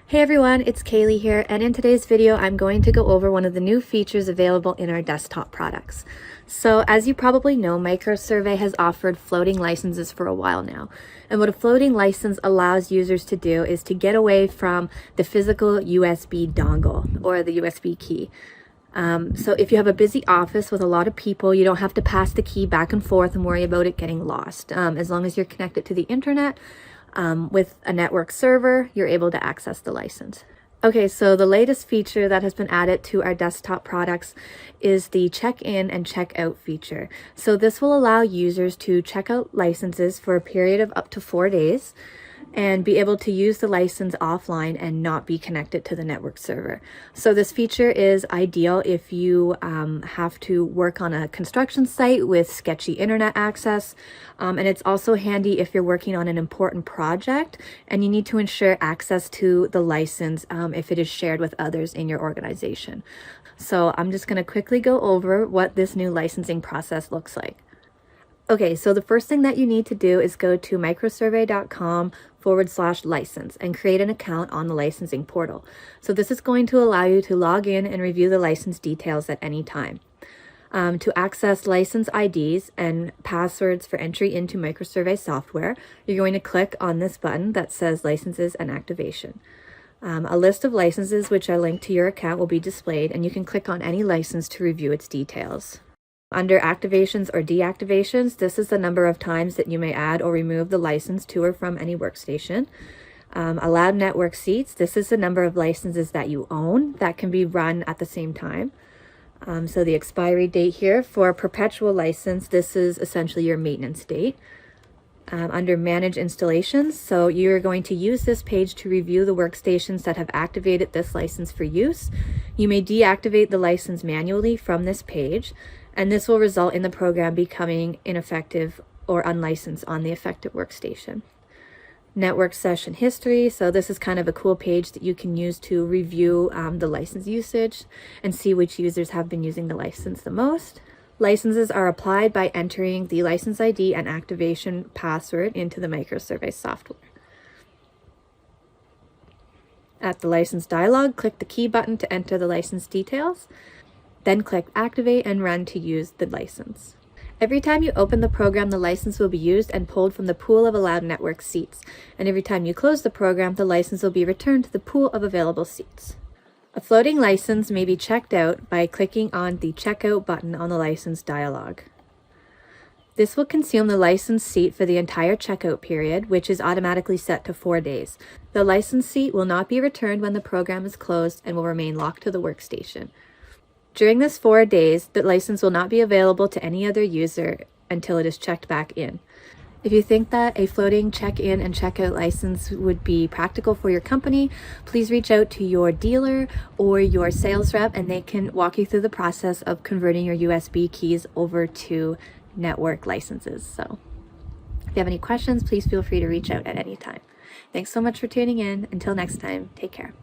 Hey everyone, it's Kaylee here, and in today's video I'm going to go over one of the new features available in our desktop products. So as you probably know, MicroSurvey has offered floating licenses for a while now. And what a floating license allows users to do is to get away from the physical USB dongle or the USB key. So if you have a busy office with a lot of people, you don't have to pass the key back and forth and worry about it getting lost. As long as you're connected to the internet, with a network server, you're able to access the license. Okay, so the latest feature that has been added to our desktop products is the check-in and check-out feature. So this will allow users to check out licenses for a period of up to 4 days and be able to use the license offline and not be connected to the network server. So this feature is ideal if you have to work on a construction site with sketchy internet access. And it's also handy if you're working on an important project and you need to ensure access to the license if it is shared with others in your organization. So I'm just going to quickly go over what this new licensing process looks like. Okay, so the first thing that you need to do is go to microsurvey.com/license and create an account on the licensing portal. So this is going to allow you to log in and review the license details at any time. To access license IDs and passwords for entry into MicroSurvey software, you're going to click on this button that says Licenses and Activation. A list of licenses which are linked to your account will be displayed, and you can click on any license to review its details. Under activations or deactivations, this is the number of times that you may add or remove the license to or from any workstation. Allowed network seats, this is the number of licenses that you own that can be run at the same time. So the expiry date here for a perpetual license, this is essentially your maintenance date. Under manage installations, so you're going to use this page to review the workstations that have activated this license for use. You may deactivate the license manually from this page, and this will result in the program becoming ineffective or unlicensed on the affected workstation. Network session history, so this is kind of a cool page that you can use to review the license usage and see which users have been using the license the most. Licenses are applied by entering the license ID and activation password into the MicroSurvey software. At the license dialog, click the key button to enter the license details. Then click Activate and Run to use the license. Every time you open the program, the license will be used and pulled from the pool of allowed network seats. And every time you close the program, the license will be returned to the pool of available seats. A floating license may be checked out by clicking on the Checkout button on the license dialog. This will consume the license seat for the entire checkout period, which is automatically set to 4 days. The license seat will not be returned when the program is closed and will remain locked to the workstation. During this 4 days, the license will not be available to any other user until it is checked back in. If you think that a floating check-in and check-out license would be practical for your company, please reach out to your dealer or your sales rep and they can walk you through the process of converting your USB keys over to network licenses. So if you have any questions, please feel free to reach out at any time. Thanks so much for tuning in. Until next time, take care.